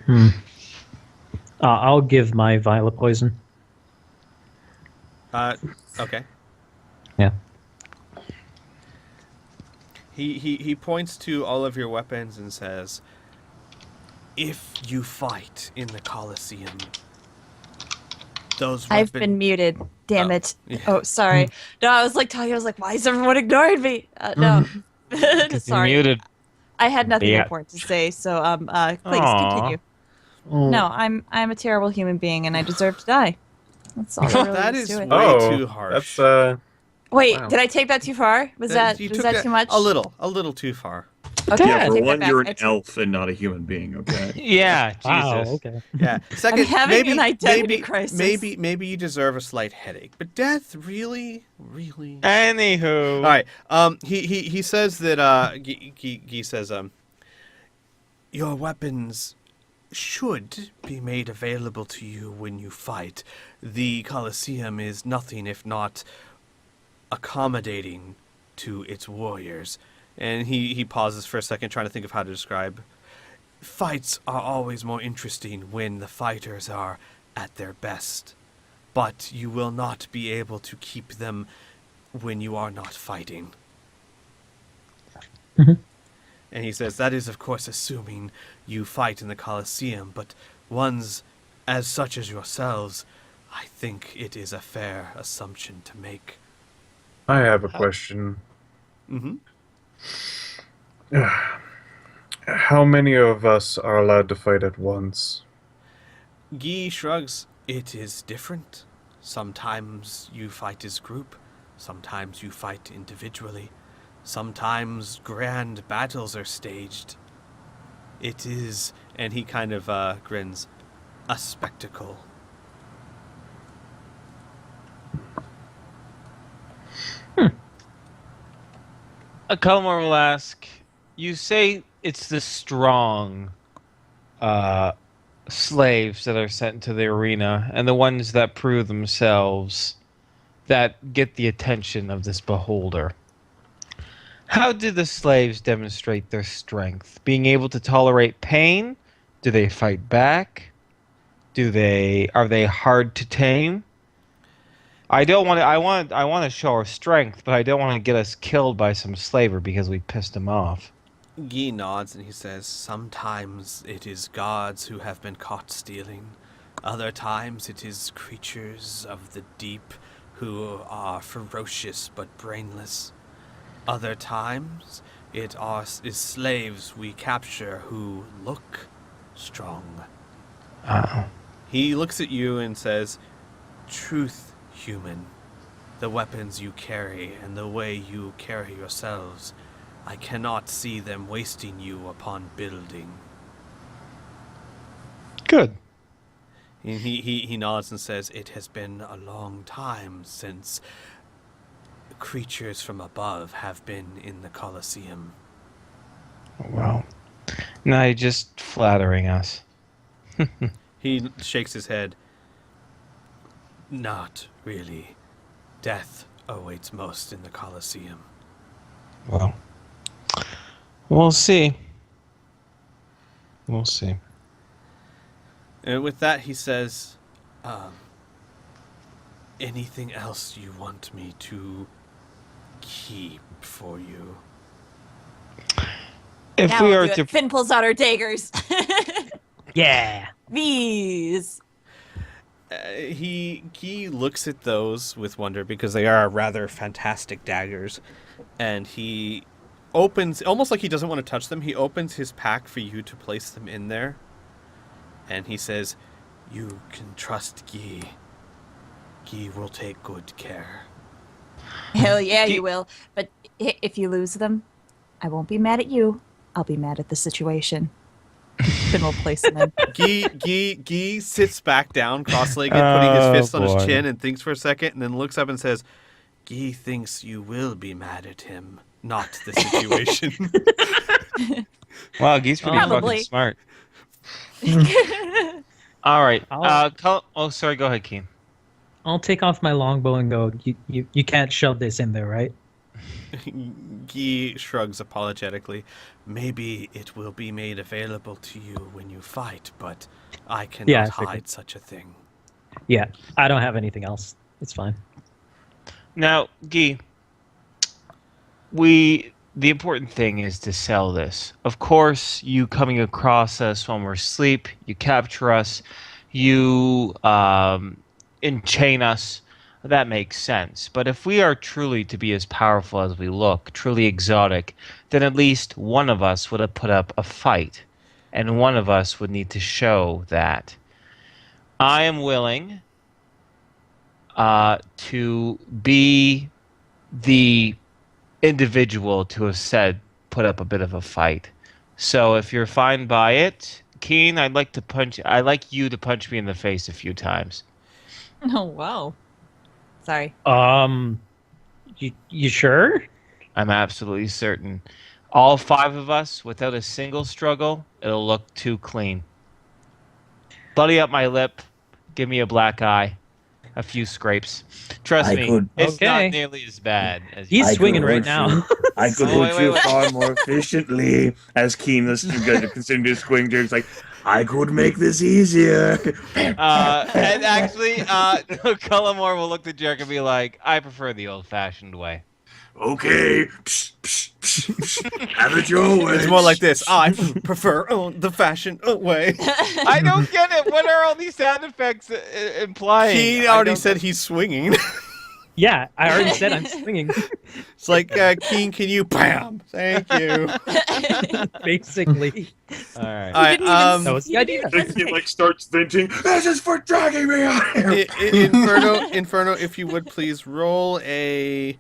Hmm. I'll give my violet poison. Okay. Yeah. He points to all of your weapons and says, "If you fight in the Colosseum, those I've been weapons." muted. Damn Oh, it. yeah. Oh, sorry. No, I was like talking. I was like, why is everyone ignoring me? No. Because you're Sorry. muted. I had nothing Yeah. important to say, so please Aw. continue. No, I'm a terrible human being and I deserve to die. That's all there really That is is to it. way Oh, too that's harsh. Wait, wow. did I take that too far? Was that You was took that that too much? a little too far. Okay, Yeah, I for take that one, back. you're an elf and not a human being. Okay. Yeah, Wow. Jesus. Okay. Yeah. I'm Second, having an identity crisis. maybe you deserve a slight headache, but death, really, really. Anywho. All right. He says that. He says your weapons should be made available to you when you fight. The Colosseum is nothing if not accommodating to its warriors. And he pauses for a second, trying to think of how to describe. Fights are always more interesting when the fighters are at their best, but you will not be able to keep them when you are not fighting. Mhm. And he says that is, of course, assuming you fight in the Colosseum, but ones as such as yourselves, I think it is a fair assumption to make. I have a question. Mm-hmm. How many of us are allowed to fight at once? Guy shrugs. It is different. Sometimes you fight as group. Sometimes you fight individually. Sometimes grand battles are staged. It is, and he kind of grins, a spectacle. Cullimore will ask, you say it's the strong slaves that are sent to the arena and the ones that prove themselves that get the attention of this beholder. How do the slaves demonstrate their strength? Being able to tolerate pain? Do they fight back? Are they hard to tame? I don't want to. I want to show our strength, but I don't want to get us killed by some slaver because we pissed him off. Guy nods and he says, sometimes it is gods who have been caught stealing. Other times it is creatures of the deep who are ferocious but brainless. Other times is slaves we capture who look strong. Oh. He looks at you and says, truth, human. The weapons you carry and the way you carry yourselves, I cannot see them wasting you upon building. Good. And he nods and says, it has been a long time since creatures from above have been in the Colosseum. Well, now you're just flattering us. He shakes his head. Not really. Death awaits most in the Colosseum. Well, we'll see. We'll see. And with that, he says, anything else you want me to keep for you? If Now we we'll are do to it. Finn pulls out her daggers. Yeah. These. He looks at those with wonder because they are rather fantastic daggers, and he opens, almost like he doesn't want to touch them, he opens his pack for you to place them in there, and he says, you can trust Guy. Guy will take good care. Hell yeah, you will. But if you lose them, I won't be mad at you. I'll be mad at the situation. Finn will place them in. Guy sits back down, cross-legged, putting his fist on his boy. chin, and thinks for a second, and then looks up and says, Guy thinks you will be mad at him, not the situation. Wow, Guy's pretty Probably. fucking smart. All right. I'll- Sorry. Go ahead, Keen. I'll take off my longbow and go. You can't shove this in there, right? Guy shrugs apologetically. Maybe it will be made available to you when you fight, but I cannot Yeah, I figured. hide such a thing. Yeah, I don't have anything else. It's fine. Now, Guy, the important thing is to sell this. Of course, you coming across us when we're asleep, you capture us, you enchain us. That makes sense. But if we are truly to be as powerful as we look, truly exotic, then at least one of us would have put up a fight, and one of us would need to show that. I am willing to be the individual to have said put up a bit of a fight. So if you're fine by it, Keen, I'd like you to punch me in the face a few times. Oh, wow. Sorry. You sure? I'm absolutely certain. All 5 of us, without a single struggle, it'll look too clean. Bloody up my lip, give me a black eye, a few scrapes. Trust me, it's Okay. not nearly as bad as He's I swinging could right hurt now. you. I could Oh, hurt wait, you wait. far more efficiently. As Keen is continuing to swing, James like, I could make this easier. And actually, Cullimore will look at Jerk and be like, I prefer the old-fashioned way. Okay, psh, psh, psh, psh. Have it your way. It's more like this. I prefer the fashion way. I don't get it. What are all these sound effects implying? He I already don't- said he's swinging. Yeah, I already said I'm swinging. It's like, Keen, can you? Bam! Thank you. Basically, All right. All right. that was the idea. He like starts venting. This is for dragging me out here. Inferno, if you would please roll a.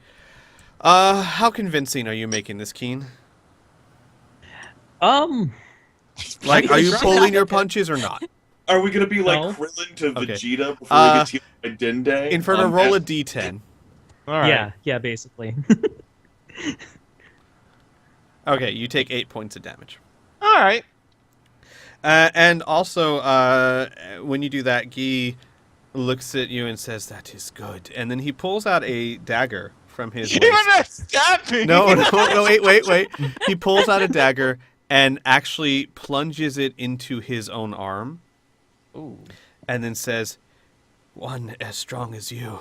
How convincing are you making this, Keen? Like, are you pulling your punches or not? Are we gonna be like No. Krillin to Okay. Vegeta before we get to by Dende? Inferno, roll a d10. All right. Yeah, basically. Okay, you take 8 points of damage. All right. And also, when you do that, Guy looks at you and says, "That is good." And then he pulls out a dagger from his You're waist. gonna stab me. No, wait. He pulls out a dagger and actually plunges it into his own arm. Ooh. And then says, "One as strong as you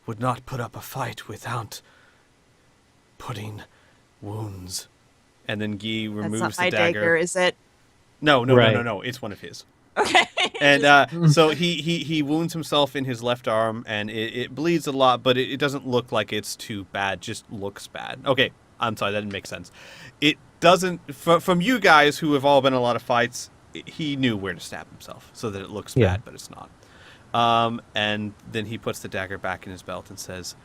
would not put up a fight without putting wounds." And then Guy That's removes not the my dagger, is it? No, Right. it's one of his. Okay. And so he wounds himself in his left arm, and it bleeds a lot, but it doesn't look like it's too bad, just looks bad. Okay, I'm sorry, that didn't make sense. It doesn't, from you guys who have all been in a lot of fights, he knew where to stab himself, so that it looks Yeah. bad, but it's not. And then he puts the dagger back in his belt and says,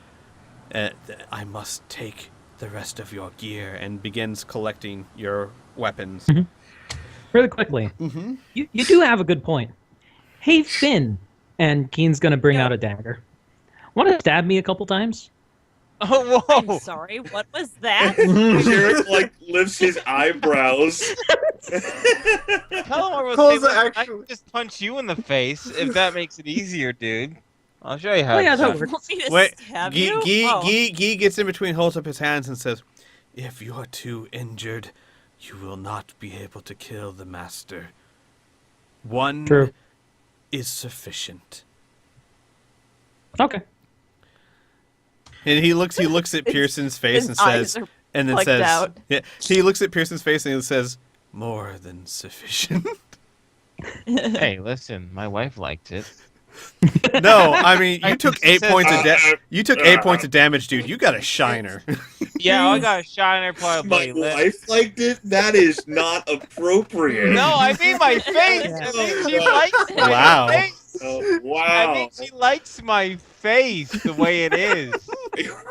"I must take the rest of your gear," and begins collecting your weapons. Mhm. Really quickly, Mm-hmm. you do have a good point. Hey, Finn, and Keen's gonna bring out a dagger. Want to stab me a couple times? Oh, I'm whoa. sorry, what was that? Jarek like lifts his eyebrows. Cullimore will Calls say, it "Look, I actually- can just punch you in the face if that makes it easier, dude. I'll show you how. Oh, yeah, it's that done." works. Want me to Wait, stab Guy you? Oh. gets in between, holds up his hands, and says, "If you are too injured, you will not be able to kill the master. One True. is sufficient." Okay. And he looks at Pearson's face and His eyes says, are and then plugged says, out. yeah, he looks at Pearson's face and he says, "More than sufficient." Hey, listen, my wife liked it. No, I mean, you took He 8 says- points of you took 8 points of damage, dude. You got a shiner. Yeah, I got a shiner probably. My wife liked it. That is not appropriate. No, I mean my face. I mean she likes my Wow. face. Oh, I wow. mean she likes my face the way it is.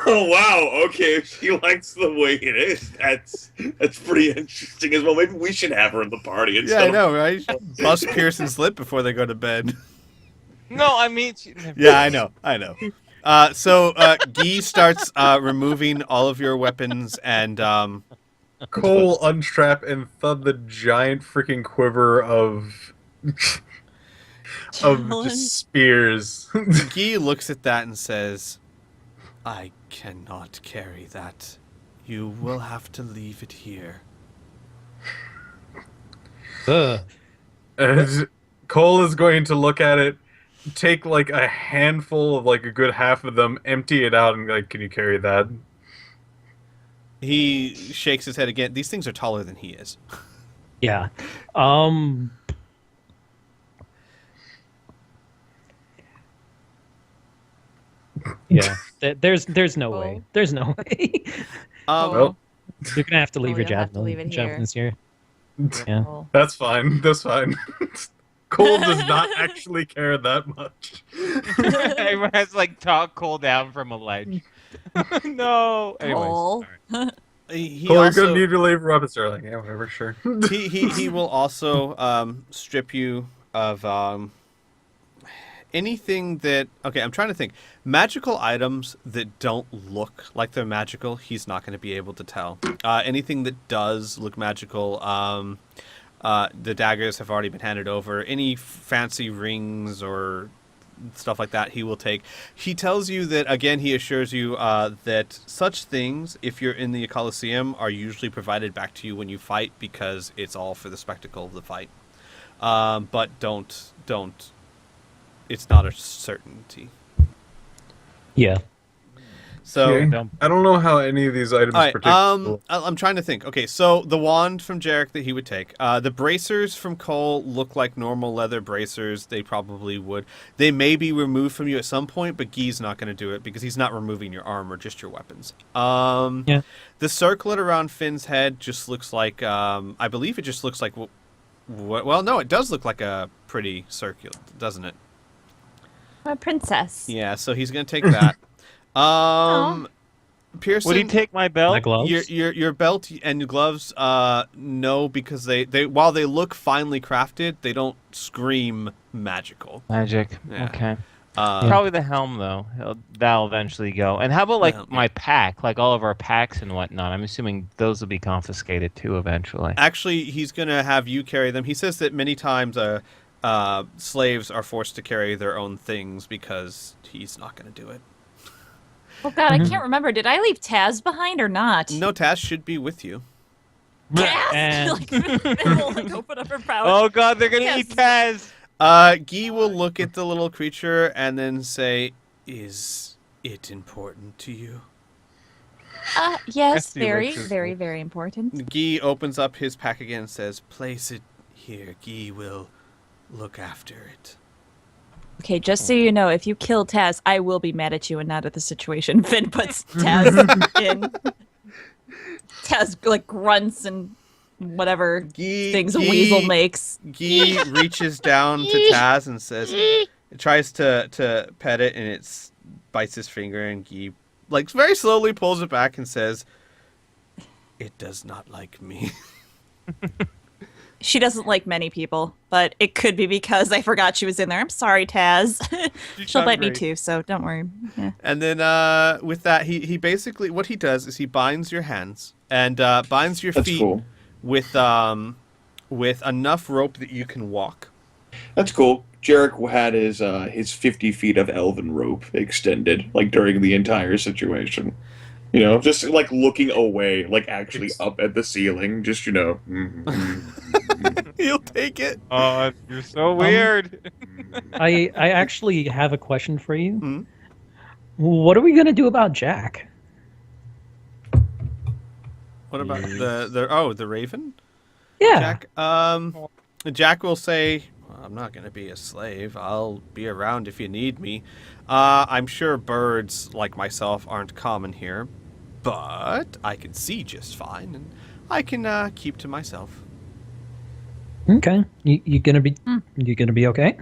Oh wow. Okay, if she likes the way it is, that's pretty interesting as well. Maybe we should have her in the party. Yeah, Instead I of- know, right? Bust Pearson's lip before they go to bed. No, I mean she, Yeah, I know. So Guy starts removing all of your weapons, and Cole unstrap and thud the giant freaking quiver of Challenge. just spears. Guy looks at that and says, I cannot carry that. You will have to leave it here. Ugh. And Cole is going to look at it, take like a handful of like a good half of them, empty it out, and like, can you carry that? He shakes his head again. These things are taller than he is. Yeah. Yeah. There's no way. Oh. There's no way. Well, You're gonna have to leave Oh, your you'll have to leave it javelins here. Yeah. Oh. that's fine. That's fine. Cole does not actually care that much. Everyone has like talk Cole down from a ledge. No. Anyways, Cole. sorry. He Cole, you're also, gonna need to leave weapons. They're like, yeah, whatever, sure. he will also strip you of anything that... Okay, I'm trying to think. Magical items that don't look like they're magical, he's not going to be able to tell. Anything that does look magical, the daggers have already been handed over. Any fancy rings or stuff like that he will take. He tells you that, again, he assures you that such things, if you're in the Colosseum, are usually provided back to you when you fight because it's all for the spectacle of the fight. But don't... It's not a certainty. Yeah. So... Okay. I don't know how any of these items All right, particularly. I'm trying to think. Okay, so the wand from Jarek that he would take. The bracers from Cole look like normal leather bracers. They probably would. They may be removed from you at some point, but Guy's not going to do it because he's not removing your armor, just your weapons. Yeah. The circlet around Finn's head just looks like... I believe it just looks like... Well, no, it does look like a pretty circular, doesn't it? I'm a princess. Yeah, so he's going to take that. Pearson, Would he take my belt? My gloves? Your belt and your gloves, no, because they while they look finely crafted, they don't scream magical. Magic. Yeah. Okay. Uh, Probably the helm though. That'll eventually go. And how about like Yeah. my pack, like all of our packs and whatnot? I'm assuming those will be confiscated too eventually. Actually, he's gonna have you carry them. He says that many times, slaves are forced to carry their own things because he's not gonna do it. Oh God, I can't remember. Did I leave Taz behind or not? No, Taz should be with you. Taz! And- Like, Finn will, like, open up her pouch. Oh God, they're gonna Yes. eat Taz. Guy will look at the little creature and then say, "Is it important to you?" Yes, Yes, the very, electric- very, very important. Guy opens up his pack again and says, "Place it here. Guy will look after it." Okay, just so you know, if you kill Taz, I will be mad at you and not at the situation. Finn puts Taz in. Taz, like, grunts and whatever things a weasel makes. Guy reaches down to Taz and says, tries to pet it, and it bites his finger, and Guy, like, very slowly pulls it back and says, "It does not like me." She doesn't like many people, but it could be because I forgot she was in there. I'm sorry, Taz. She'll bite me hungry. too, so don't worry. Yeah. And then with that, he basically, what he does is he binds your hands and binds your That's feet cool. with enough rope that you can walk. That's cool. Jarek had his 50 feet of elven rope extended, like, during the entire situation. You know, just, like, looking away, like, actually up at the ceiling, just, you know. He'll take it. Oh, you're so weird. I actually have a question for you. Mhm. What are we gonna do about Jack? What about the Raven? Yeah. Jack? Jack will say, "Well, I'm not going to be a slave. I'll be around if you need me. I'm sure birds like myself aren't common here, but I can see just fine, and I can keep to myself." Okay. You gonna be okay?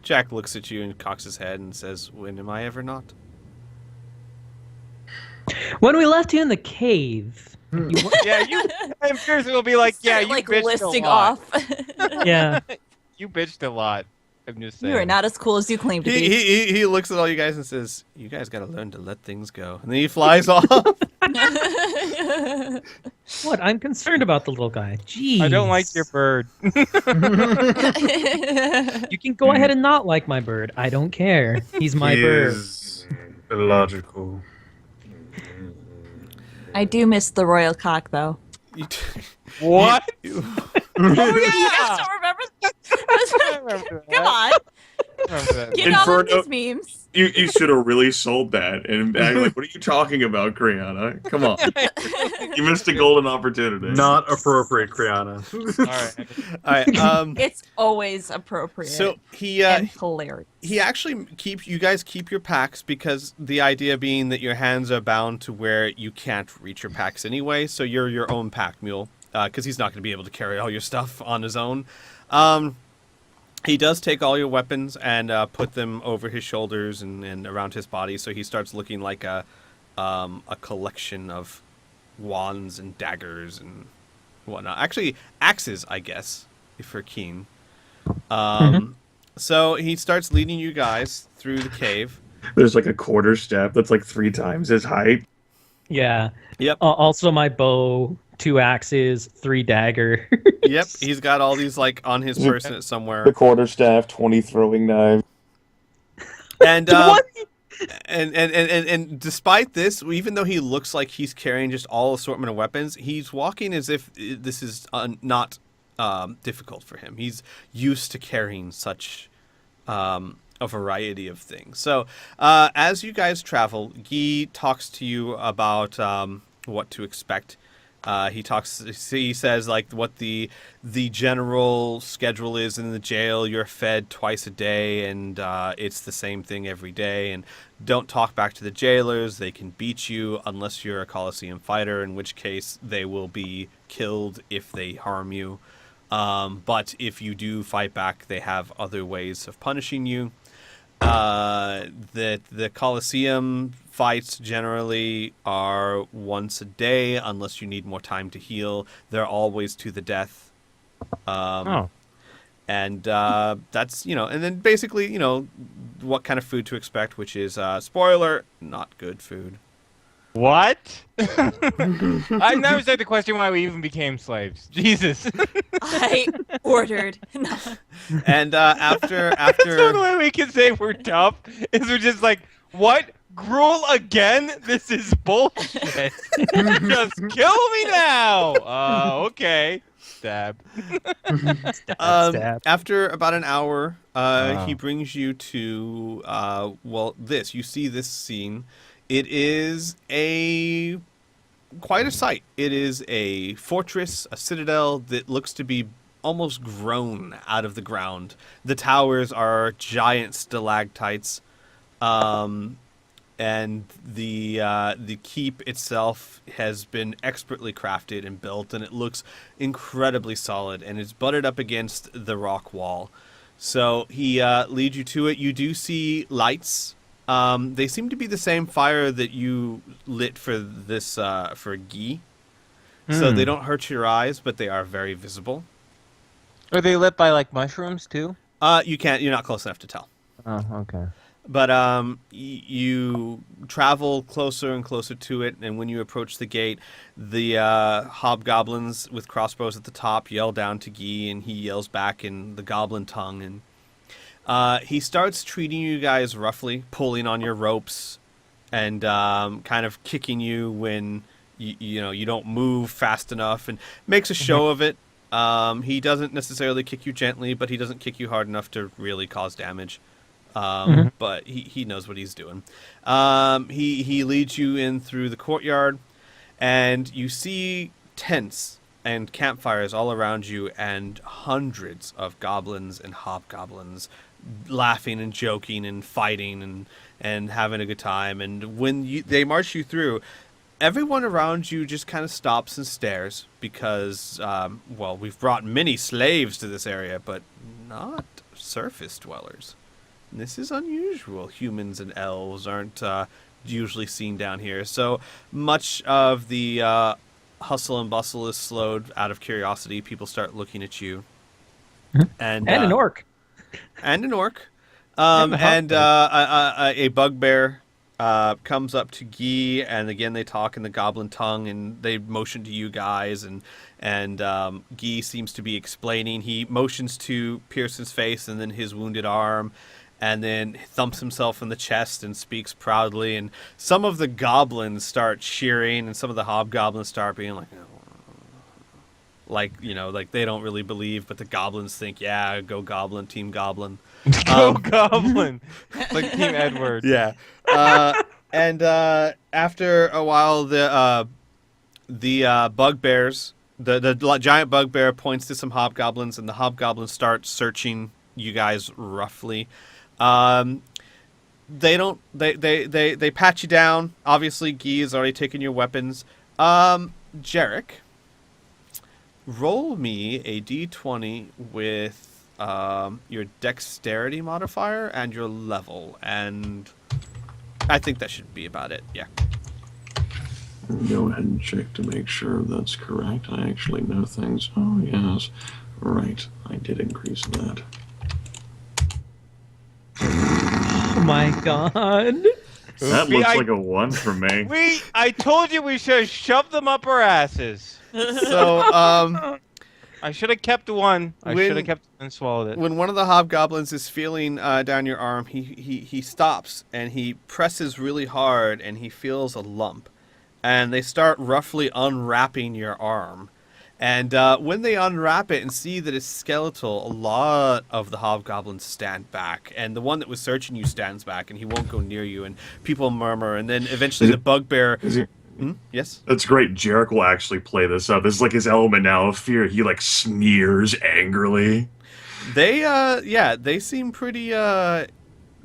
Jack looks at you and cocks his head and says, "When am I ever not?" When we left you in the cave. Yeah, you. And Pearson will be like, yeah, Start, you like, bitched listing a lot. off. Yeah. You bitched a lot. I'm just saying. You are not as cool as you claim to be. He looks at all you guys and says, "You guys got to learn to let things go." And then he flies off. What? I'm concerned about the little guy. Jeez. I don't like your bird. You can go ahead and not like my bird. I don't care. He's my bird. Illogical. I do miss the royal cock, though. You What? You guys don't remember? I remember Come that. on, I remember that. get all of Inferno- these memes. You should have really sold that and act like, what are you talking about, Kriana? Come on. You missed a golden opportunity. Not appropriate, Kriana. All right. All right. It's always appropriate. So he and hilarious. he actually you guys keep your packs because the idea being that your hands are bound to where you can't reach your packs anyway. So you're your own pack mule because he's not going to be able to carry all your stuff on his own. He does take all your weapons and put them over his shoulders and around his body, so he starts looking like a collection of wands and daggers and whatnot. Actually, axes, I guess, if you're keen. So he starts leading you guys through the cave. There's like a quarter step that's like 3 times his height. Yeah. Yep. Also, my bow, 2 axes, 3 dagger. Yep, he's got all these like on his person somewhere. The quarterstaff, 20 throwing knives. And and despite this, even though he looks like he's carrying just all assortment of weapons, he's walking as if this is not difficult for him. He's used to carrying such a variety of things. So as you guys travel, Guy talks to you about what to expect. He says like what the general schedule is in the jail. You're fed twice a day, and it's the same thing every day. And don't talk back to the jailers. They can beat you unless you're a Coliseum fighter, in which case they will be killed if they harm you. But if you do fight back, they have other ways of punishing you. The Coliseum fights generally are once a day, unless you need more time to heal. They're always to the death. And that's, and then basically, what kind of food to expect, which is, spoiler, not good food. What? I've never said the question why we even became slaves. Jesus. I ordered. No. And after That's the only way we can say we're tough is we're just like, what? Gruel again? This is bullshit. Just kill me now. Okay. Stab. Stab. After about an hour, he brings you to this. You see this scene. It is quite a sight. It is a fortress, a citadel that looks to be almost grown out of the ground. The towers are giant stalactites, and the keep itself has been expertly crafted and built, and it looks incredibly solid, and it's butted up against the rock wall. So he leads you to it. You do see lights. They seem to be the same fire that you lit for this for Guy. So they don't hurt your eyes, but they are very visible. Are they lit by like mushrooms too? You're not close enough to tell. Oh, okay. But you travel closer and closer to it, and when you approach the gate, the hobgoblins with crossbows at the top yell down to Guy, and he yells back in the goblin tongue, and he starts treating you guys roughly, pulling on your ropes, and kind of kicking you when you don't move fast enough, and makes a show of it. He doesn't necessarily kick you gently, but he doesn't kick you hard enough to really cause damage. But he knows what he's doing. He leads you in through the courtyard, and you see tents and campfires all around you, and hundreds of goblins and hobgoblins laughing and joking and fighting and having a good time. And when they march you through, everyone around you just kind of stops and stares because, we've brought many slaves to this area, but not surface dwellers. This is unusual. Humans and elves aren't usually seen down here. So much of the hustle and bustle is slowed out of curiosity. People start looking at you. And an orc. And an orc. And a bugbear comes up to Guy, and again they talk in the goblin tongue, and they motion to you guys, and Guy seems to be explaining. He motions to Pearson's face and then his wounded arm, and then thumps himself in the chest and speaks proudly. And some of the goblins start cheering, and some of the hobgoblins start being like, like they don't really believe, but the goblins think, yeah, go goblin, team goblin. Go Goblin! Like Team Edward. Yeah. And after a while, the bugbears, the giant bugbear points to some hobgoblins, and the hobgoblins start searching you guys roughly. They pat you down. Obviously, Guy has already taken your weapons. Jarek, roll me a d20 with your dexterity modifier and your level, and I think that should be about it. Yeah. Go ahead and check to make sure that's correct. I actually know things. Oh, yes. Right. I did increase that. Oh my god. That See, looks I- like a 1 for me. I told you we should have shoved them up our asses. So, I should have kept one. I When- should have kept and swallowed it. when one of the hobgoblins is feeling down your arm, he stops and he presses really hard, and he feels a lump. And they start roughly unwrapping your arm. And when they unwrap it and see that it's skeletal, a lot of the hobgoblins stand back. And the one that was searching you stands back, and he won't go near you. And people murmur. And then eventually the bugbear... Is it? Yes? That's great. Jarek will actually play this up. This is like his element now of fear. He like sneers angrily. They seem pretty, a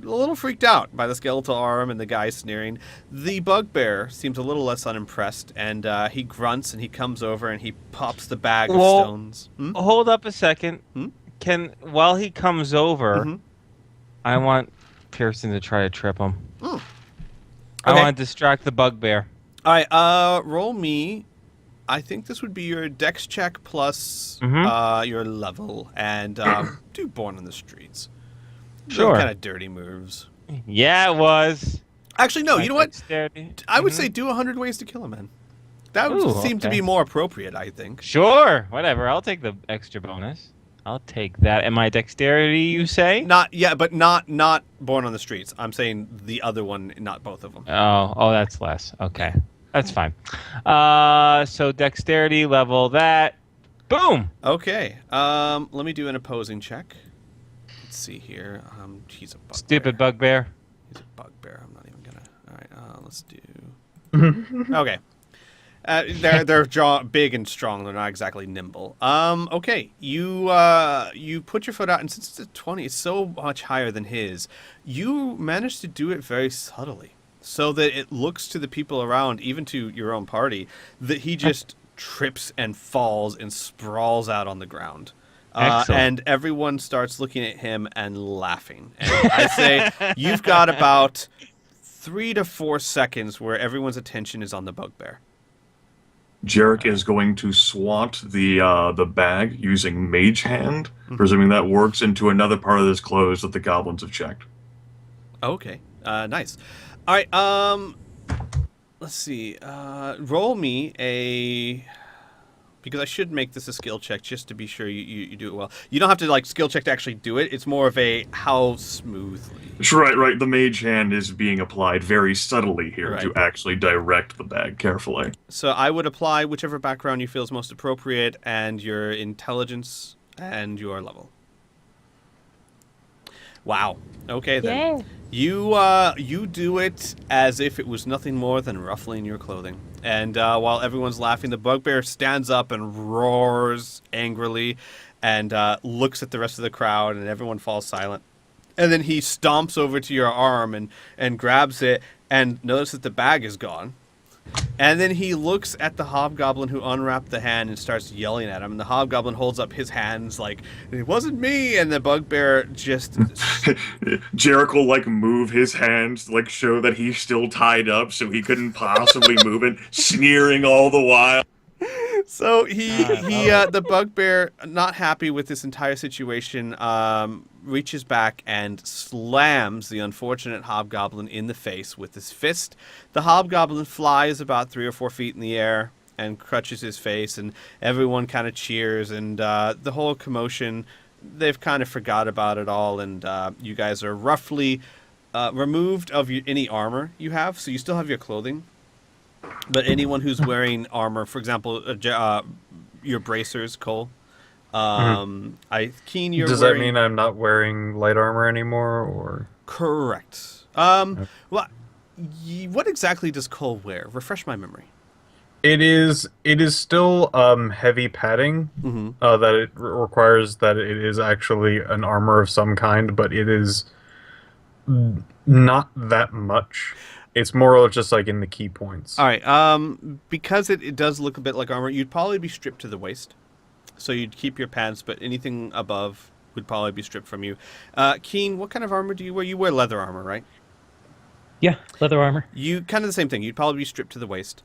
little freaked out by the skeletal arm and the guy sneering. The bugbear seems a little less unimpressed, and he grunts and he comes over and he pops the bag of Well- stones. Hold up a second. Hmm? While he comes over, Mhm. I want Pearson to try to trip him. Mm. I Okay. want to distract the bugbear. All right, roll me. I think this would be your dex check plus your level, and do Born on the Streets. Sure. Kind of dirty moves. Yeah, it was. Actually, no. You know what? Dexterity. I would say do 100 ways to kill a man. That would Ooh, seem to okay. be more appropriate, I think. Sure, whatever. I'll take the extra bonus. I'll take that. And my dexterity, you say? But not Born on the Streets. I'm saying the other one, not both of them. Oh, that's less. Okay, that's fine. So dexterity level that. Boom. Okay. Let me do an opposing check. Let's see here. He's a bugbear. Stupid bugbear. He's a bugbear. I'm not even gonna. All right. Let's do. Okay. They're big and strong. They're not exactly nimble. Okay. You put your foot out, and since it's a 20, it's so much higher than his. You managed to do it very subtly, so that it looks to the people around, even to your own party, that he just trips and falls and sprawls out on the ground. Excellent. And everyone starts looking at him and laughing. And I say, you've got about 3 to 4 seconds where everyone's attention is on the bugbear. Jarek is going to swat the bag using Mage Hand, presuming that works, into another part of this clothes that the goblins have checked. Okay, nice. All right, let's see. Roll me a... Because I should make this a skill check just to be sure you do it well. You don't have to, skill check to actually do it. It's more of a how smoothly. Right. The Mage Hand is being applied very subtly here Right. to actually direct the bag carefully. So I would apply whichever background you feel is most appropriate, and your intelligence and your level. Wow. Okay then. Yeah. You do it as if it was nothing more than ruffling your clothing. And while everyone's laughing, the bugbear stands up and roars angrily and looks at the rest of the crowd, and everyone falls silent. And then he stomps over to your arm and grabs it and notices that the bag is gone. And then he looks at the hobgoblin who unwrapped the hand and starts yelling at him. And the hobgoblin holds up his hands like, it wasn't me. And the bugbear just... Jarek will move his hands, show that he's still tied up so he couldn't possibly move it, sneering all the while. So the bugbear, not happy with this entire situation, reaches back and slams the unfortunate hobgoblin in the face with his fist. The hobgoblin flies about 3 or 4 feet in the air and crutches his face, and everyone kind of cheers, and the whole commotion they've kind of forgot about it all, and you guys are roughly removed of any armor you have. So you still have your clothing, but anyone who's wearing armor, for example, your bracers, Cole. Keen, you're Does wearing... that mean I'm not wearing light armor anymore, or? Correct. Well, what exactly does Cole wear? Refresh my memory. It is still heavy padding that it requires that it is actually an armor of some kind, but it is not that much. It's more or less just like in the key points. All right. Because it does look a bit like armor, you'd probably be stripped to the waist. So you'd keep your pants, but anything above would probably be stripped from you. Keen, what kind of armor do you wear? You wear leather armor, right? Yeah, leather armor. You kind of the same thing. You'd probably be stripped to the waist.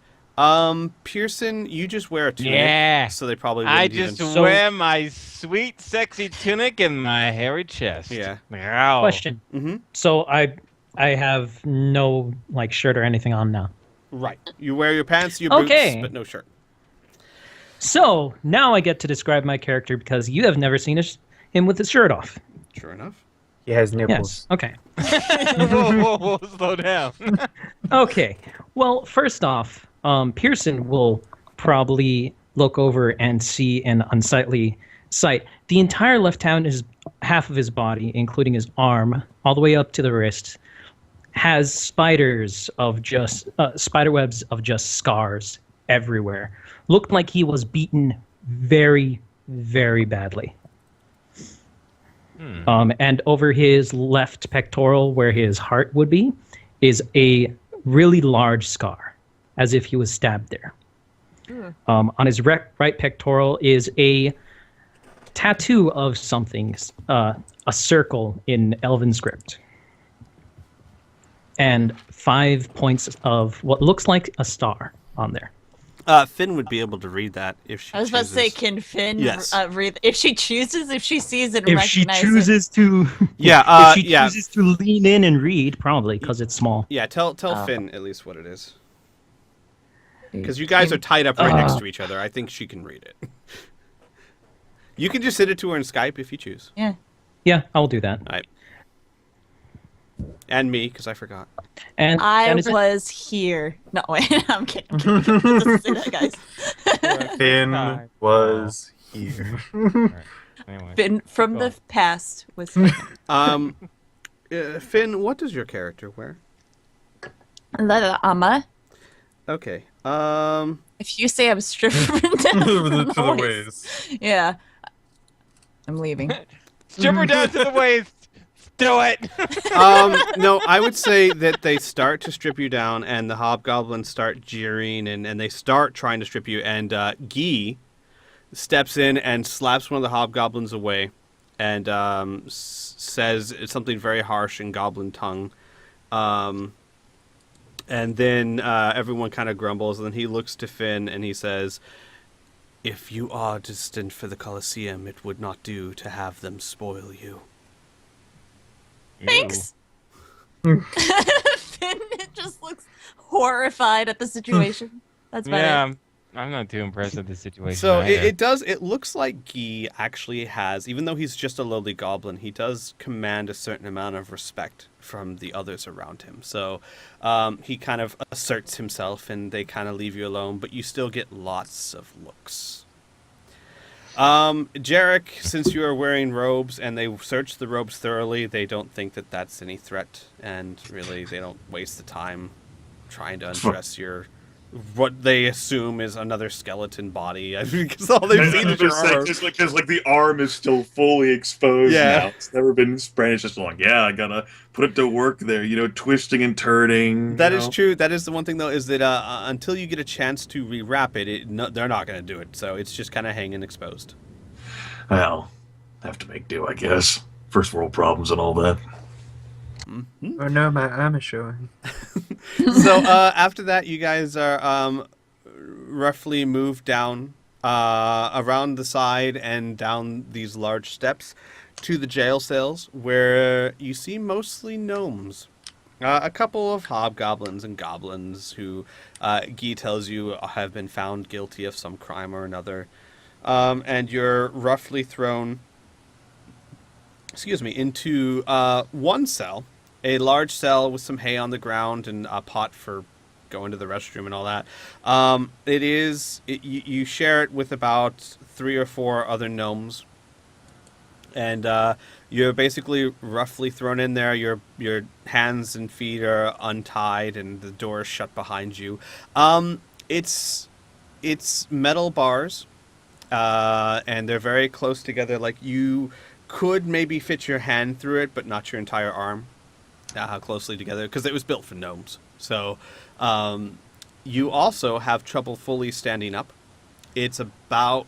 Pearson, you just wear a tunic. Yeah. So they probably wouldn't I even... just wear my sweet, sexy tunic and my hairy chest. Yeah. Ow. Question. So I have no like shirt or anything on now. Right. You wear your pants, your boots, Okay. but no shirt. So now I get to describe my character because you have never seen him with his shirt off. Sure enough. He has Yes. nipples. Okay. whoa, slow down. Okay. Well, first off, Pearson will probably look over and see an unsightly sight. The entire left hand is half of his body, including his arm, all the way up to the wrist, has spider webs of just scars everywhere. Looked like he was beaten very, very badly. And over his left pectoral, where his heart would be, is a really large scar, as if he was stabbed there. On his right pectoral is a tattoo of something, a circle in Elven script. And 5 points of what looks like a star on there. Finn would be able to read that if she I was about to say, chooses. can Finn Yes. read? If she chooses, if she sees it and If she recognizes chooses to, Yeah, if she yeah. chooses to lean in and read, probably because it's small. Yeah, tell Finn at least what it is. Because you guys are tied up right next to each other. I think she can read it. You can just send it to her in Skype if you choose. Yeah. Yeah, I'll do that. All right. And me, because I forgot. And I is it- was here. No, wait, I'm kidding. Just say that, guys. Finn was here. Anyway. Finn from the past was here. Finn, what does your character wear? Leather armor. Okay. If you say I'm stripped from down to the waist, ways. yeah, I'm leaving. Strip her down to the waist. Do it. No, I would say that they start to strip you down, and the hobgoblins start jeering, and they start trying to strip you. And Guy steps in and slaps one of the hobgoblins away, and says something very harsh in goblin tongue. And then everyone kind of grumbles, and then he looks to Finn and he says, "If you are destined for the Colosseum, it would not do to have them spoil you." Thanks. Finn just looks horrified at the situation. That's about Yeah, it. I'm not too impressed with the situation. So either. it looks like Guy actually has, even though he's just a lowly goblin, he does command a certain amount of respect from the others around him. So he kind of asserts himself, and they kind of leave you alone, but you still get lots of looks. Jarek, since you are wearing robes and they search the robes thoroughly, they don't think that that's any threat, and really they don't waste the time trying to undress your what they assume is another skeleton body. I mean, because all they've seen is your arm. Because like the arm is still fully exposed Yeah. now. It's never been spread. It's just like, yeah, I gotta put it to work there. You know, twisting and turning. That is true. That is the one thing, though, is that until you get a chance to rewrap it, they're not going to do it. So it's just kind of hanging exposed. Well, have to make do, I guess. First world problems and all that. Oh no, my arm is showing. So after that, you guys are roughly moved down around the side and down these large steps to the jail cells, where you see mostly gnomes. A couple of hobgoblins and goblins who Guy tells you have been found guilty of some crime or another. And you're roughly thrown into one cell, a large cell with some hay on the ground and a pot for going to the restroom and all that. You share it with about 3 or 4 other gnomes, and you're basically roughly thrown in there. Your hands and feet are untied, and the door is shut behind you. It's metal bars, and they're very close together. Like, you could maybe fit your hand through it, but not your entire arm. How closely together, because it was built for gnomes. So you also have trouble fully standing up. It's about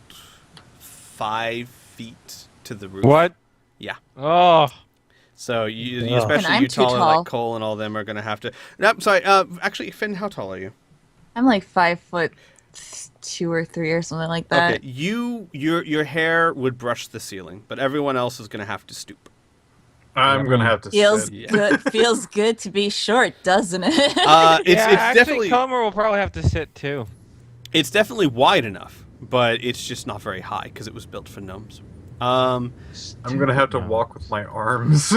5 feet to the roof. What? Yeah. Oh. So you Ugh. especially And I'm you too taller, tall. like Cole and all them, are going to have to. No, sorry. Actually, Finn, how tall are you? I'm like 5'2" or 3 or something like that. Okay, your hair would brush the ceiling, but everyone else is going to have to stoop. I'm gonna have to Feels sit. Yeah. good. Feels good to be short, doesn't it? It's Actually, definitely Comer will probably have to sit too. it's definitely wide enough, but it's just not very high because it was built for gnomes. I'm gonna have to walk with my arms.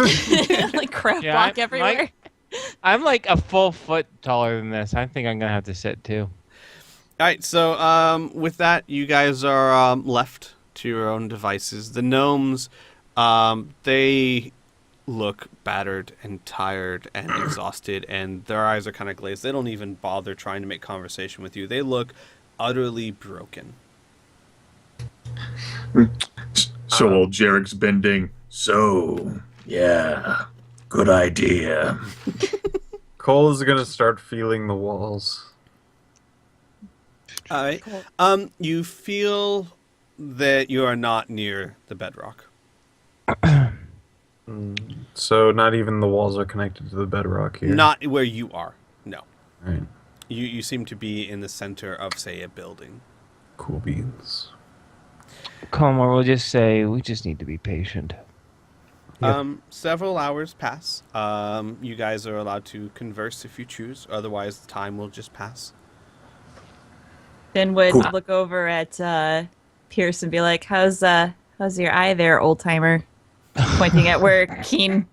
Like crap Yeah, walk I- everywhere. I'm like a full foot taller than this. I think I'm gonna have to sit too. All right, so with that, you guys are left to your own devices. The gnomes, they look battered and tired and exhausted, and their eyes are kind of glazed. They don't even bother trying to make conversation with you. They look utterly broken. So old Jarek's bending. So, yeah, good idea. Cole is gonna start feeling the walls. All right. You feel that you are not near the bedrock. So not even the walls are connected to the bedrock here. Not where you are. No. Right. You seem to be in the center of, say, a building. Cool beans. Comer will just say we just need to be patient. Several hours pass. You guys are allowed to converse if you choose. Otherwise, the time will just pass. Finn would Cool. look over at Pierce and be like, "How's your eye there, old timer?" Pointing at where Keen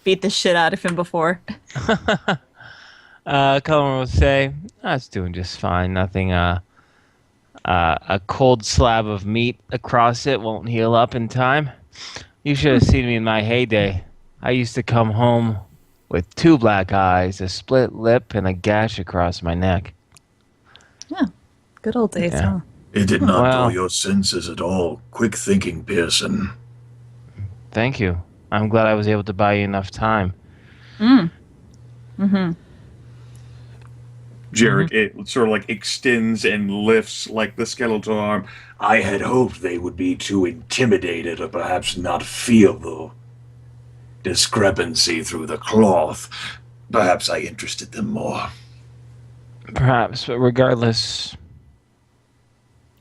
beat the shit out of him before. Comer will say, "That's doing just fine. Nothing. A cold slab of meat across it won't heal up in time. You should have seen me in my heyday. I used to come home with 2 black eyes, a split lip, and a gash across my neck." Good old days, Yeah. huh? It did not Well- dull your senses at all. Quick thinking, Pearson. Thank you. I'm glad I was able to buy you enough time. Jarek, it sort of like extends and lifts like the skeletal arm. I had hoped they would be too intimidated or perhaps not feel the discrepancy through the cloth. Perhaps I interested them more. Perhaps, but regardless,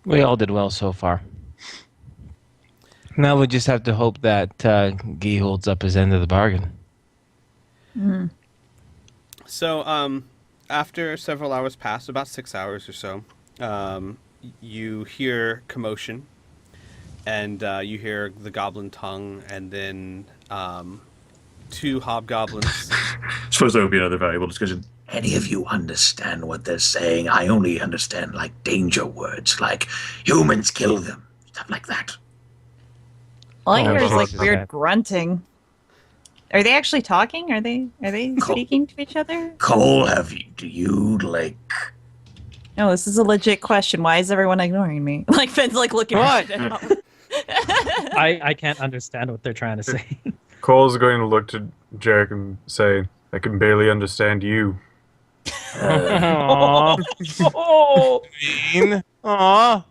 we all did well so far. Now we just have to hope that Guy holds up his end of the bargain. So, after several hours pass, about 6 hours or so, you hear commotion, and you hear the goblin tongue, and then 2 hobgoblins. Suppose that would be another valuable discussion. Any of you understand what they're saying? I only understand like danger words, like humans kill them, stuff like that. All I Oh, hear is like Jesus. weird grunting. Are they actually talking? Are they speaking to each other? Cole, do you like? No, this is a legit question. Why is everyone ignoring me? Like Finn's like looking What? at I can't understand what they're trying to say. Cole's going to look to Jarek and say, "I can barely understand you." Aww. Oh, Mean. Aw.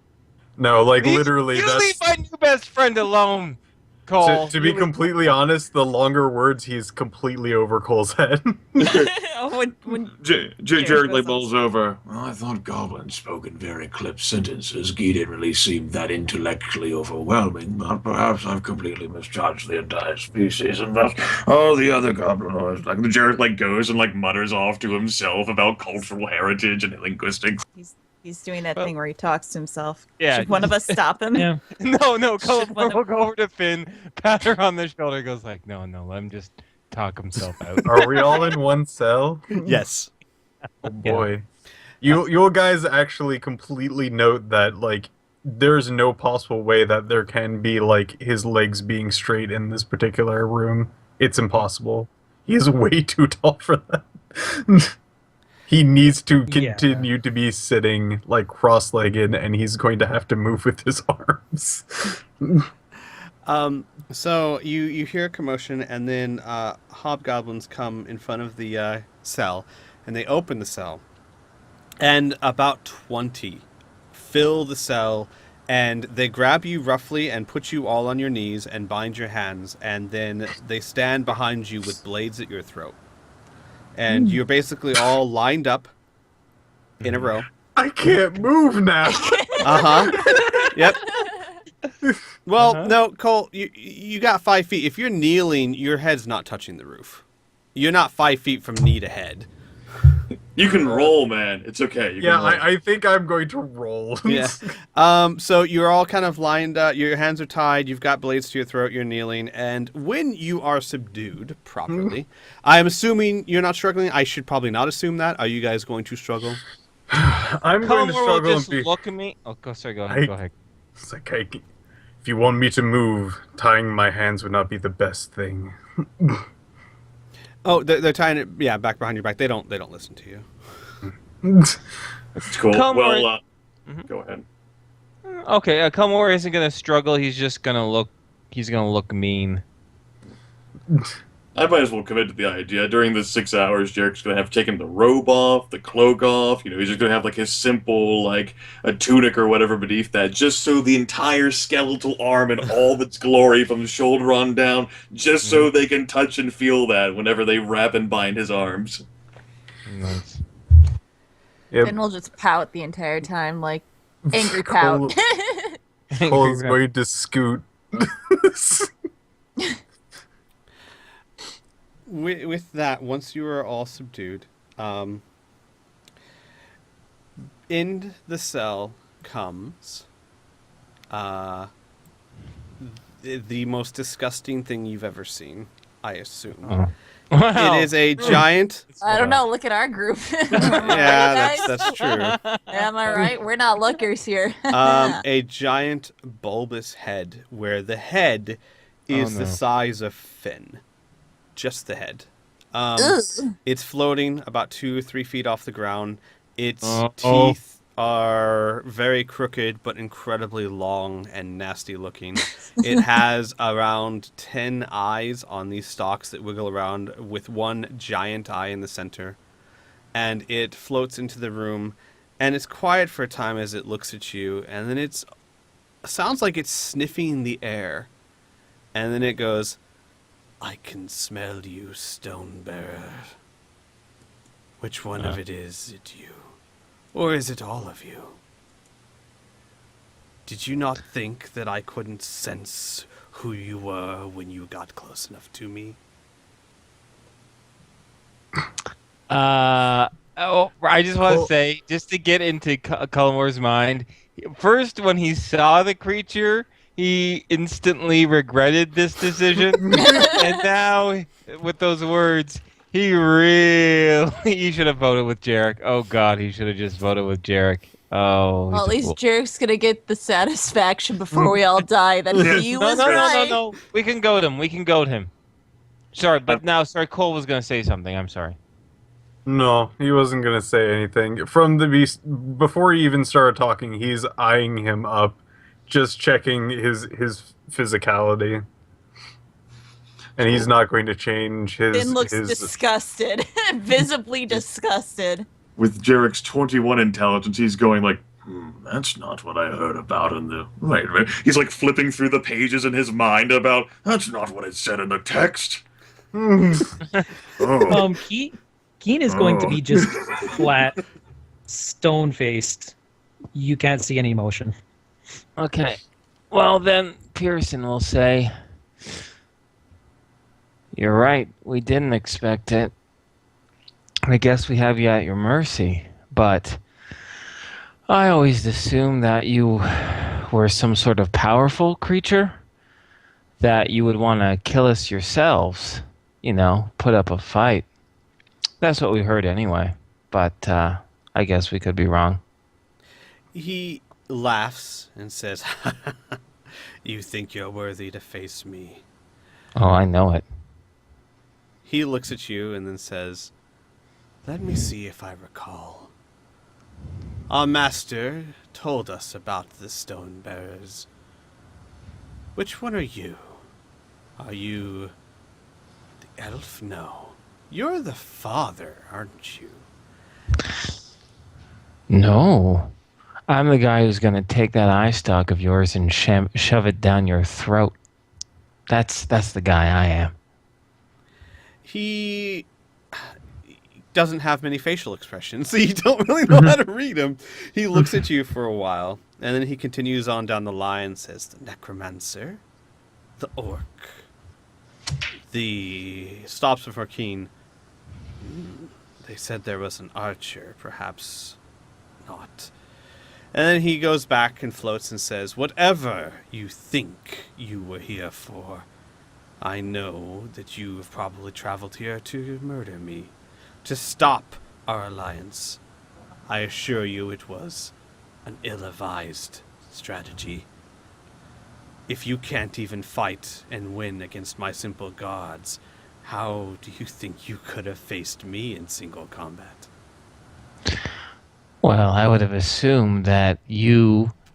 No, like You- literally, You that's leave my new best friend alone, Cole. to be You leave- completely honest. The longer words, he's completely over Cole's head. Oh, when Jarek like bowls over. Well, I thought goblins spoke in very clipped sentences. Guy didn't really seem that intellectually overwhelming, but perhaps I've completely misjudged the entire species, and thus all the other goblinoids. Like Jarek like goes and like mutters off to himself about cultural heritage and linguistics. He's doing that Well, thing where he talks to himself. yeah. Should one of us stop him? Yeah. No, Should one we'll of- go over to Finn, pat her on the shoulder, goes like, no, let him just talk himself out. Are we all in one cell? Yes. Oh boy. You guys actually completely note that, like, there's no possible way that there can be, like, his legs being straight in this particular room. It's impossible. He is way too tall for that. He needs to Yeah. continue to be sitting, like, cross-legged, and he's going to have to move with his arms. So you hear a commotion, and then hobgoblins come in front of the cell, and they open the cell, and about 20 fill the cell, and they grab you roughly and put you all on your knees and bind your hands, and then they stand behind you with blades at your throat, and you're basically all lined up in a row. I can't move now! Yep. Well, no, Cole, you got 5 feet. If you're kneeling, your head's not touching the roof. You're not 5 feet from knee to head. You can roll, man. It's okay. You Yeah, can roll. I think I'm going to roll. Yeah. So you're all kind of lined up. Your hands are tied. You've got blades to your throat. You're kneeling. And when you are subdued properly, I'm assuming you're not struggling. I should probably not assume that. Are you guys going to struggle? I'm going to Colmore will struggle and just be... look at me. Oh, sorry, go ahead. Go ahead. It's like, if you want me to move, tying my hands would not be the best thing. Oh, they're tying it. Yeah, back behind your back. They don't listen to you. It's cool. Come Well, on. go ahead. Okay, Colmore isn't gonna struggle. He's just gonna look. He's gonna look mean. I might as well commit to the idea. During the 6 hours, Jarek's gonna have taken the robe off, the cloak off. You know, he's just gonna have like his simple, like a tunic or whatever beneath that, just so the entire skeletal arm in all of its glory from the shoulder on down, just so they can touch and feel that whenever they wrap and bind his arms. Nice. Yep. Then we'll just pout the entire time, like angry pout. Cole's going to scoot. With that, once you are all subdued, in the cell comes the most disgusting thing you've ever seen, I assume. Oh. Wow. It is a giant... I don't know. Look at our group. Yeah, that's true. Am I right? We're not lookers here. A giant bulbous head, where the head is the size of Finn. Just the head. It's floating about 2 or 3 feet off the ground. Its teeth are very crooked but incredibly long and nasty looking. It has around 10 eyes on these stalks that wiggle around, with one giant eye in the center. And it floats into the room, and it's quiet for a time as it looks at you, and then it sounds like it's sniffing the air. And then it goes, "I can smell you, Stonebearer. Which one of it is it you? Or is it all of you? Did you not think that I couldn't sense who you were when you got close enough to me?" I just want to say, just to get into Culmore's mind, first when he saw the creature, he instantly regretted this decision, and now with those words, he should have voted with Jarek. Oh God, he should have just voted with Jarek. Oh, Well, at least Jarek's gonna get the satisfaction before we all die that he was right. No. We can goad him. Sorry, but now, Cole was gonna say something. I'm sorry. No, he wasn't going to say anything. From the beast, before he even started talking, he's eyeing him up, just checking his physicality. And he's not going to change his... Finn looks disgusted. Visibly disgusted. With Jarek's 21 intelligence, he's going like, that's not what I heard about in the... Wait a minute. He's like flipping through the pages in his mind about, that's not what it said in the text. Oh. Keen is going to be just flat, stone-faced. You can't see any emotion. Okay. Well, then Pearson will say, "You're right. We didn't expect it. I guess we have you at your mercy. But I always assumed that you were some sort of powerful creature, that you would want to kill us yourselves, put up a fight. That's what we heard anyway, but I guess we could be wrong. He laughs and says, "You think you're worthy to face me?" Oh, I know it. He looks at you and then says, "Let me see if I recall. Our master told us about the stone bearers. Which one are you? Are you the elf? No. You're the father, aren't you?" No. I'm the guy who's going to take that eye stalk of yours and shove it down your throat. That's the guy I am. He doesn't have many facial expressions, so you don't really know how to read him. He looks at you for a while, and then he continues on down the line and says, "The necromancer, the orc, the..." Stops before Keen. "They said there was an archer, perhaps not." And then he goes back and floats and says, "Whatever you think you were here for, I know that you have probably traveled here to murder me, to stop our alliance. I assure you it was an ill-advised strategy. If you can't even fight and win against my simple gods, how do you think you could have faced me in single combat?" Well, I would have assumed that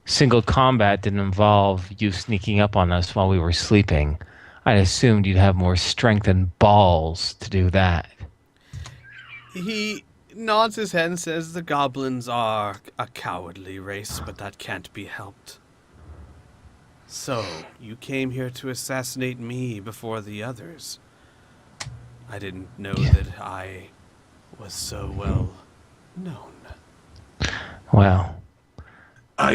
single combat didn't involve you sneaking up on us while we were sleeping. I assumed you'd have more strength and balls to do that. He nods his head and says, "The goblins are a cowardly race, but that can't be helped. So, you came here to assassinate me before the others. I didn't know that I was so well known." Well,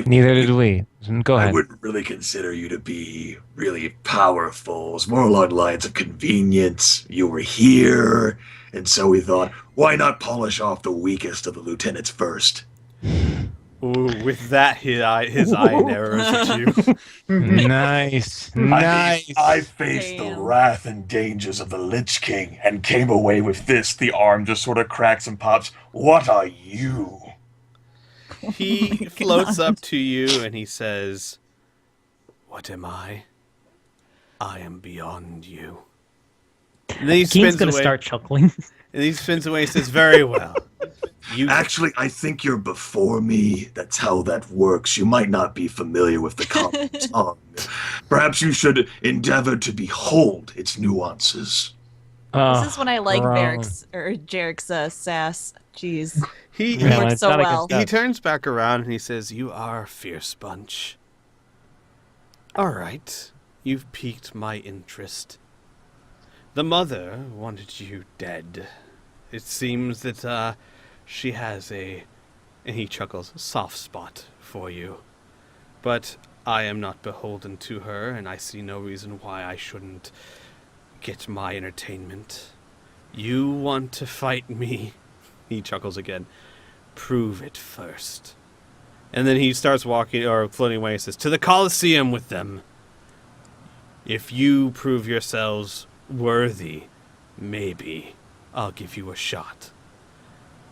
neither did we. Go ahead. I wouldn't really consider you to be really powerful. It's more along the lines of convenience. You were here, and so we thought, why not polish off the weakest of the lieutenants first? Ooh, with that, his eye narrows at you. Nice. Nice. I faced the Damn. wrath and dangers of the Lich King and came away with this. The arm just sort of cracks and pops. What are you? He floats up to you and he says, "What am I? I am beyond you." And then he Keen's spins gonna away. start chuckling. And he spins away and says, "Very well. You Actually, I think you're before me. That's how that works. You might not be familiar with the common tongue. Perhaps you should endeavor to behold its nuances. This is when I like wrong. Jarek's sass. Jeez. He Yeah, works it's so not a good well. start. He turns back around and he says, "You are a fierce bunch. All right, you've piqued my interest. The mother wanted you dead. It seems that she has a," and he chuckles, "soft spot for you. But I am not beholden to her, and I see no reason why I shouldn't get my entertainment. You want to fight me?" He chuckles again. "Prove it first." And then he starts walking or floating away and says, "To the Colosseum with them. If you prove yourselves worthy, maybe I'll give you a shot."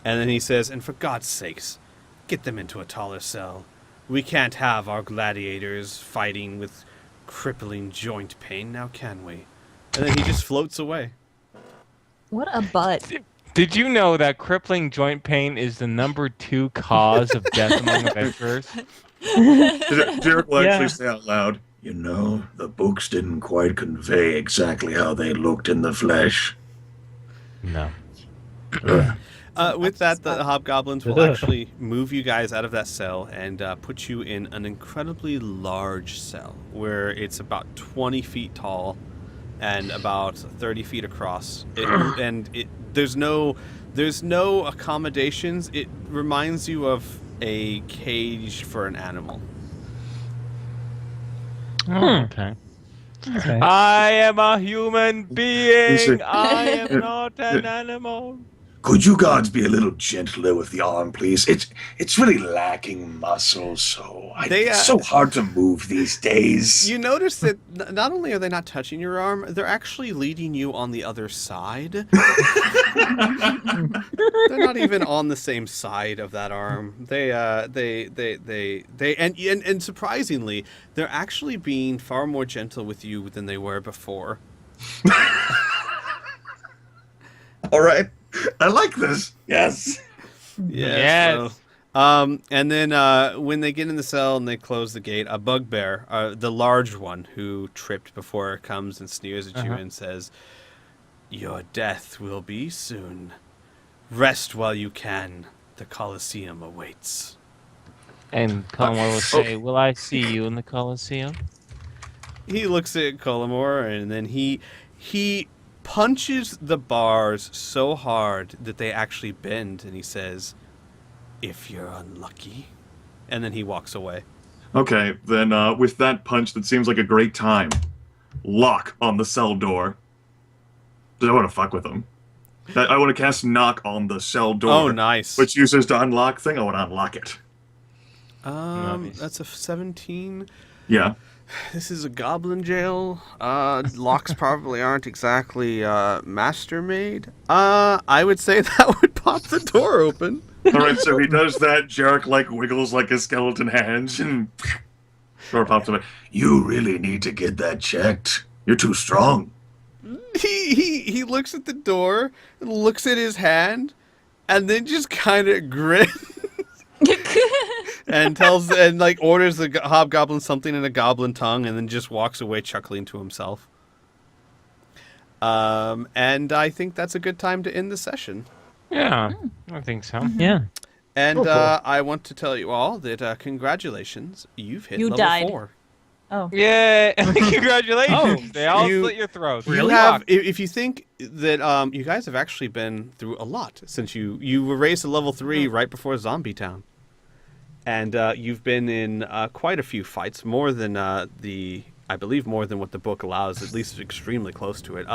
And then he says, "And for God's sakes, get them into a taller cell. We can't have our gladiators fighting with crippling joint pain, now can we?" And then he just floats away. What a butt. Did you know that crippling joint pain is the number 2 cause of death among adventurers? Jarek will Yeah. actually say out loud, you know, the books didn't quite convey exactly how they looked in the flesh. No. With that, the hobgoblins will actually move you guys out of that cell and put you in an incredibly large cell where it's about 20 feet tall and about 30 feet across. There's no accommodations. It reminds you of a cage for an animal. Oh, okay. Okay. I am a human being. Listen. I am not an animal. Could you gods be a little gentler with the arm, please? It's really lacking muscle, so it's so hard to move these days. You notice that not only are they not touching your arm, they're actually leading you on the other side. They're not even on the same side of that arm. And surprisingly, they're actually being far more gentle with you than they were before. All right. I like this. Yes. Yes. So, and then when they get in the cell and they close the gate, a bugbear, the large one who tripped before, comes and sneers at you and says, "Your death will be soon. Rest while you can. The Colosseum awaits." And Colmore will say, "Will I see you in the Colosseum?" He looks at Colmore and then he punches the bars so hard that they actually bend, and he says, "If you're unlucky." And then he walks away. Okay, then with that punch, that seems like a great time. Lock on the cell door. I want to fuck with him. I want to cast knock on the cell door. Oh, nice. Which uses to unlock thing. I want to unlock it. Nice. That's a 17. Yeah. This is a goblin jail. Locks probably aren't exactly master made. I would say that would pop the door open. All right, so he does that. Jarek wiggles like his skeleton hands and door pops away. You really need to get that checked. You're too strong. He looks at the door, looks at his hand, and then just kind of grins. And orders the hobgoblin something in a goblin tongue, and then just walks away chuckling to himself. And I think that's a good time to end the session. Yeah, I think so. Yeah. And Cool. I want to tell you all that congratulations, you've hit You level died. 4. Oh. Yeah, congratulations. Oh, they all you- slit your throats. You have, if you think that you guys have actually been through a lot since you were raised to level 3 right before Zombie Town. And you've been in quite a few fights, more than I believe more than what the book allows, at least extremely close to it.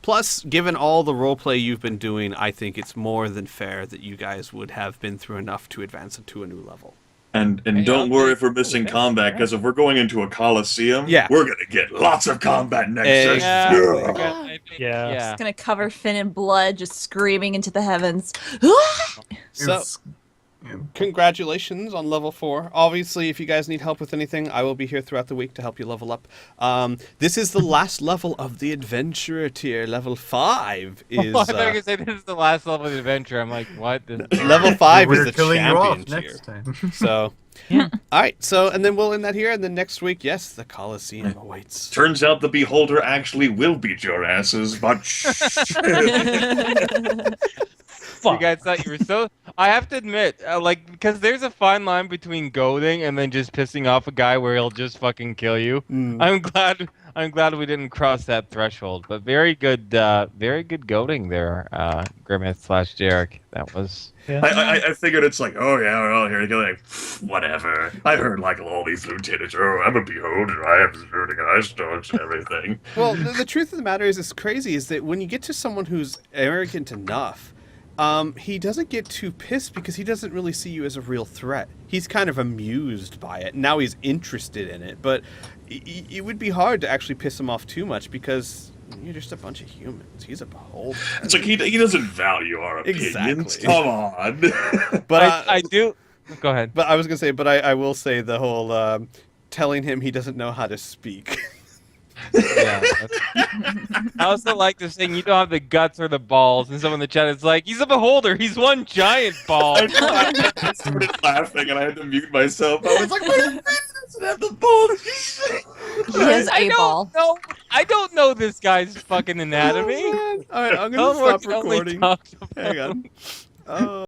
Plus, given all the roleplay you've been doing, I think it's more than fair that you guys would have been through enough to advance to a new level. And don't worry if we're missing combat, because if we're going into a coliseum, we're going to get lots of combat next session. Yeah. It's gonna cover Finn in blood, just screaming into the heavens. So, congratulations on level 4. Obviously, if you guys need help with anything, I will be here throughout the week to help you level up. This is the last level of the adventurer tier. Level 5 is... I thought you were going to say this is the last level of the adventure. I'm like, what? Level 5 is We're the killing you off champion tier. next time. So, Yeah. all right. So, and then we'll end that here. And then next week, yes, the Colosseum awaits. Turns out the beholder actually will beat your asses, but You guys thought you were so... I have to admit, because there's a fine line between goading and then just pissing off a guy where he'll just fucking kill you. I'm glad we didn't cross that threshold. But very good goading there, Grimmith/Jarek. That was... I figured it's like, oh yeah, well, here you go, like, whatever. I heard like all these lieutenants, oh, I'm a beholder, I have burning eye stones and everything. Well, the truth of the matter is, it's crazy, is that when you get to someone who's arrogant enough, he doesn't get too pissed because he doesn't really see you as a real threat. He's kind of amused by it. Now he's interested in it, but it would be hard to actually piss him off too much because you're just a bunch of humans. He's a beholder. It's like he doesn't value our opinions. Exactly. Come on. But I do... Go ahead. But I was gonna say, but I will say the whole telling him he doesn't know how to speak. Yeah. I also like this thing, you don't have the guts or the balls, and someone in the chat is like, he's a beholder, he's one giant ball. I started laughing and I had to mute myself. I was like, my friend doesn't have the balls. He has a ball. No, I don't know this guy's fucking anatomy. Oh, man. All right, I'm Tell gonna him stop what you only recording. talked about. Hang on.